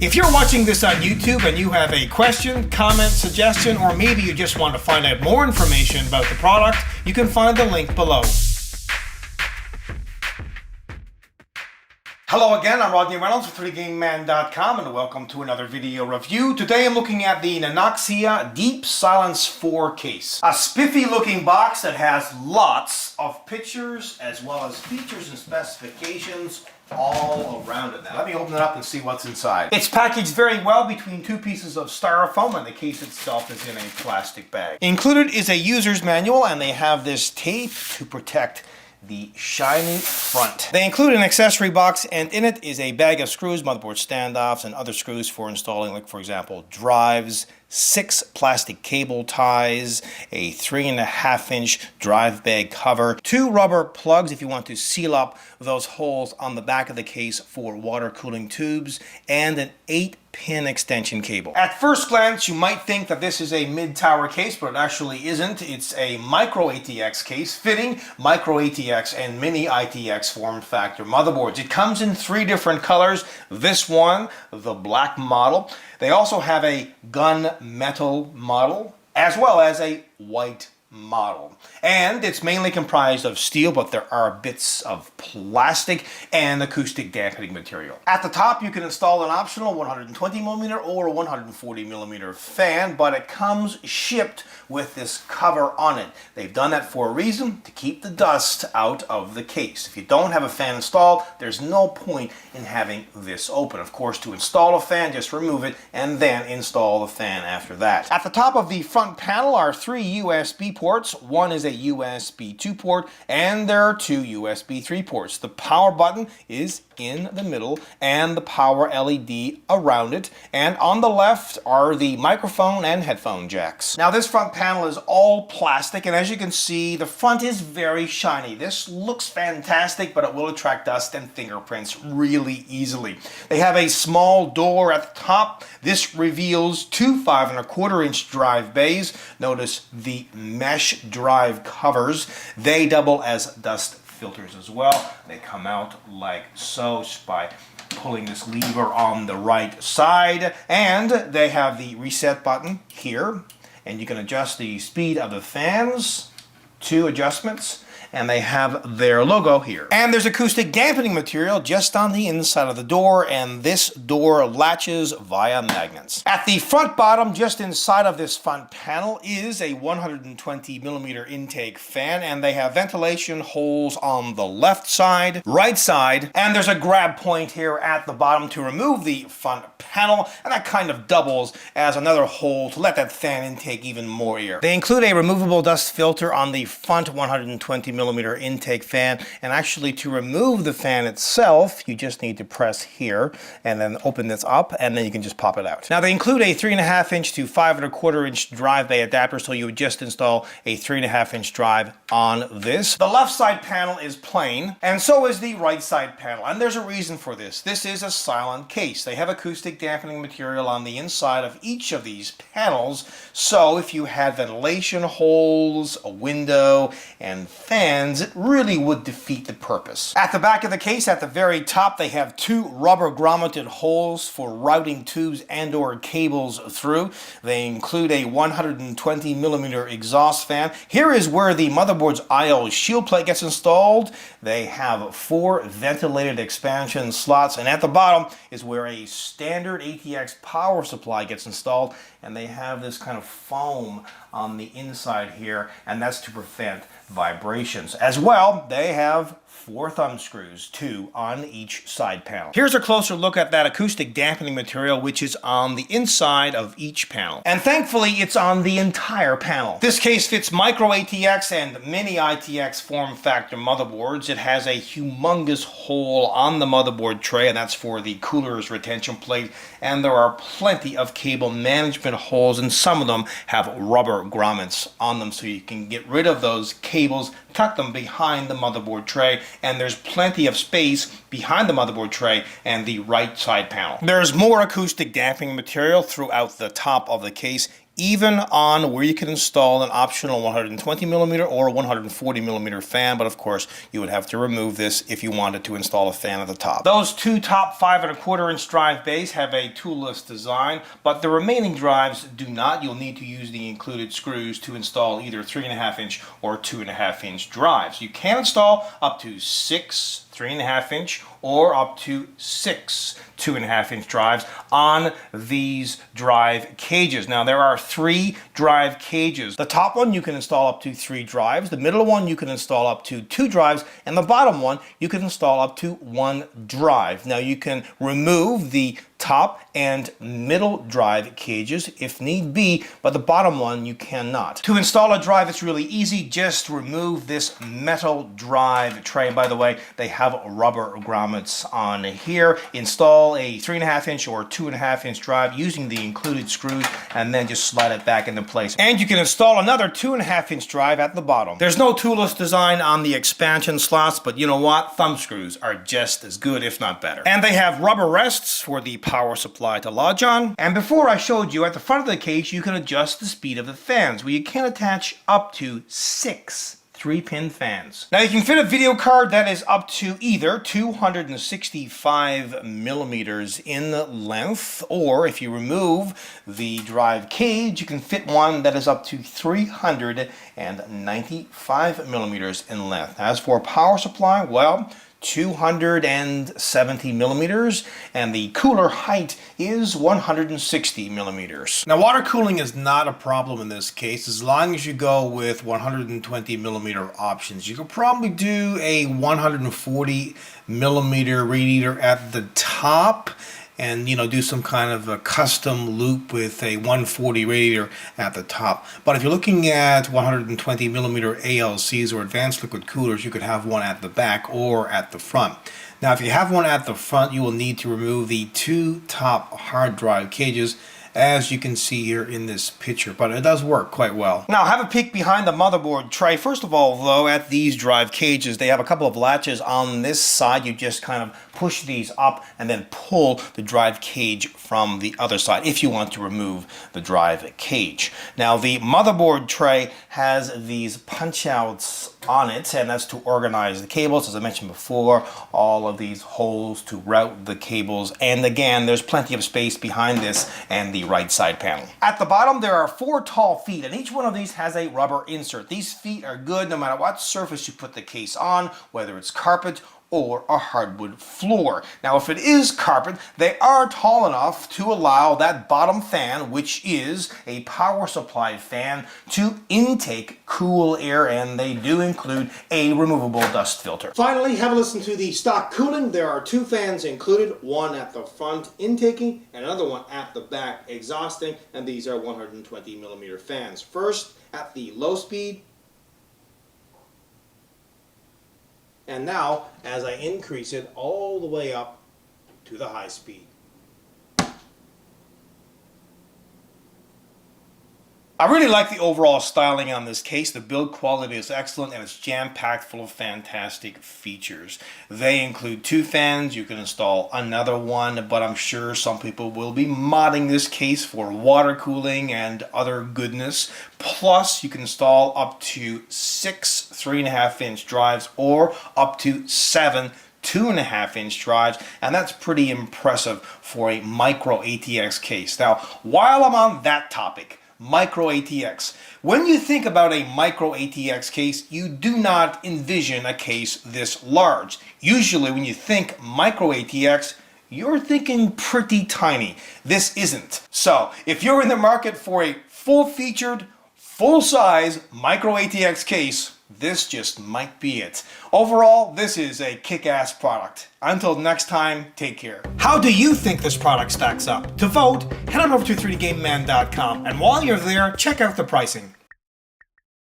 If you're watching this on YouTube and you have a question, comment, suggestion, or maybe you just want to find out more information about the product, you can find the link below. Hello again, I'm Rodney Reynolds with 3DGameMan.com and welcome to another video review. Today I'm looking at the Nanoxia Deep Silence 4 case. A spiffy looking box that has lots of pictures as well as features and specifications all around it. Now let me open it up and see what's inside. It's packaged very well between two pieces of styrofoam and the case itself is in a plastic bag. Included is a user's manual and they have this tape to protect the shiny front. They include an accessory box and in it is a bag of screws, motherboard standoffs, and other screws for installing, like for example, drives, 6 plastic cable ties, a 3.5-inch drive bag cover, 2 rubber plugs if you want to seal up those holes on the back of the case for water cooling tubes, and an 8-pin extension cable. At first glance, you might think that this is a mid-tower case, but it actually isn't. It's a micro-ATX case fitting micro-ATX and mini-itx form factor motherboards. It comes in 3 different colors. This one, the black model. They also have a gunmetal model as well as a white model. And it's mainly comprised of steel, but there are bits of plastic and acoustic dampening material. At the top, you can install an optional 120mm or 140mm fan, but it comes shipped with this cover on it. They've done that for a reason, to keep the dust out of the case. If you don't have a fan installed, there's no point in having this open. Of course, to install a fan, just remove it and then install the fan after that. At the top of the front panel are 3 USB ports. One is a USB 2 port and there are 2 USB 3 ports. The power button is in the middle and the power LED around it, and on the left are the microphone and headphone jacks. Now this front panel is all plastic and as you can see the front is very shiny. This looks fantastic, but it will attract dust and fingerprints really easily. They have a small door at the top. This reveals 2 5.25-inch drive bays. Notice the mesh drive covers. They double as dust filters as well. They come out like so just by pulling this lever on the right side, and they have the reset button here, and you can adjust the speed of the fans. 2 adjustments, and they have their logo here. And there's acoustic dampening material just on the inside of the door, and this door latches via magnets. At the front bottom, just inside of this front panel, is a 120mm intake fan, and they have ventilation holes on the left side, right side, and there's a grab point here at the bottom to remove the front panel, and that kind of doubles as another hole to let that fan intake even more air. They include a removable dust filter on the front 120mm intake fan, and actually to remove the fan itself you just need to press here and then open this up and then you can just pop it out. Now they include a 3.5-inch to 5.25-inch drive bay adapter, so you would just install a 3.5-inch drive on this. The left side panel is plain and so is the right side panel, and there's a reason for this. This is a silent case. They have acoustic dampening material on the inside of each of these panels, so if you had ventilation holes, a window, and fans, it really would defeat the purpose. At the back of the case, at the very top, they have 2 rubber grommeted holes for routing tubes and or cables through. They include a 120mm exhaust fan. Here is where the motherboard's I/O shield plate gets installed. They have 4 ventilated expansion slots, and at the bottom is where a standard ATX power supply gets installed, and they have this kind of foam on the inside here, and that's to prevent vibrations. As well, they have 4 thumb screws, 2 on each side panel. Here's a closer look at that acoustic dampening material, which is on the inside of each panel. And thankfully, it's on the entire panel. This case fits micro-ATX and mini-itx form factor motherboards. It has a humongous hole on the motherboard tray, and that's for the cooler's retention plate. And there are plenty of cable management holes, and some of them have rubber grommets on them, so you can get rid of those cables, tuck them behind the motherboard tray, and there's plenty of space behind the motherboard tray and the right side panel. There's more acoustic damping material throughout the top of the case. even on where you can install an optional 120mm or 140mm fan, but of course you would have to remove this if you wanted to install a fan at the top. Those two top 5¼ drive bays have a toolless design, but the remaining drives do not. You'll need to use the included screws to install either 3.5" or 2.5" drives. You can install up to 6 3.5" or up to 6 2.5" drives on these drive cages. Now there are 3 drive cages. The top one you can install up to 3 drives, the middle one you can install up to 2 drives, and the bottom one you can install up to 1 drive. Now you can remove the top and middle drive cages if need be, but the bottom one you cannot. To install a drive, it's really easy. Just remove this metal drive tray. By the way, they have rubber grommets on here. Install a 3.5" or 2.5" drive using the included screws, and then just slide it back into place. And you can install another 2.5" drive at the bottom. There's no toolless design on the expansion slots, but you know what? Thumb screws are just as good, if not better. And they have rubber rests for the power supply to lodge on. And before I showed you, at the front of the cage you can adjust the speed of the fans, where you can attach up to 6 3-pin fans. Now you can fit a video card that is up to either 265mm in length, or if you remove the drive cage, you can fit one that is up to 395mm in length. As for power supply, well, 270mm, and the cooler height is 160mm. Now water cooling is not a problem in this case as long as you go with 120mm options. You could probably do a 140mm radiator at the top, and do some kind of a custom loop with a 140 radiator at the top. But if you're looking at 120mm ALCs or advanced liquid coolers, you could have one at the back or at the front. Now if you have one at the front, you will need to remove the 2 top hard drive cages, as you can see here in this picture, but it does work quite well. Now have a peek behind the motherboard tray. First of all, though, at these drive cages, they have a couple of latches on this side. You just kind of push these up and then pull the drive cage from the other side if you want to remove the drive cage. Now the motherboard tray has these punch outs on it, and that's to organize the cables. As I mentioned before, all of these holes to route the cables, and again there's plenty of space behind this and the right side panel. At the bottom there are 4 tall feet, and each one of these has a rubber insert. These feet are good no matter what surface you put the case on, whether it's carpet or a hardwood floor. Now if it is carpet, they are tall enough to allow that bottom fan, which is a power supply fan, to intake cool air, and they do include a removable dust filter. Finally, have a listen to the stock cooling. There are 2 fans included, one at the front intaking and another one at the back exhausting, and these are 120mm fans. First at the low speed, and now as I increase it all the way up to the high speed. I really like the overall styling on this case. The build quality is excellent, and it's jam-packed full of fantastic features. They include 2 fans. You can install another one, but I'm sure some people will be modding this case for water cooling and other goodness. Plus, you can install up to 6 3.5" drives or up to 7 2.5" drives, and that's pretty impressive for a micro-ATX case. Now, while I'm on that topic, micro-ATX. When you think about a micro-ATX case, you do not envision a case this large. Usually when you think micro-ATX, you're thinking pretty tiny. This isn't. So if you're in the market for a full-featured, full-size micro-ATX case, this just might be it. Overall, this is a kick-ass product. Until next time, take care. How do you think this product stacks up? To vote, head on over to 3dgameman.com, and while you're there, check out the pricing.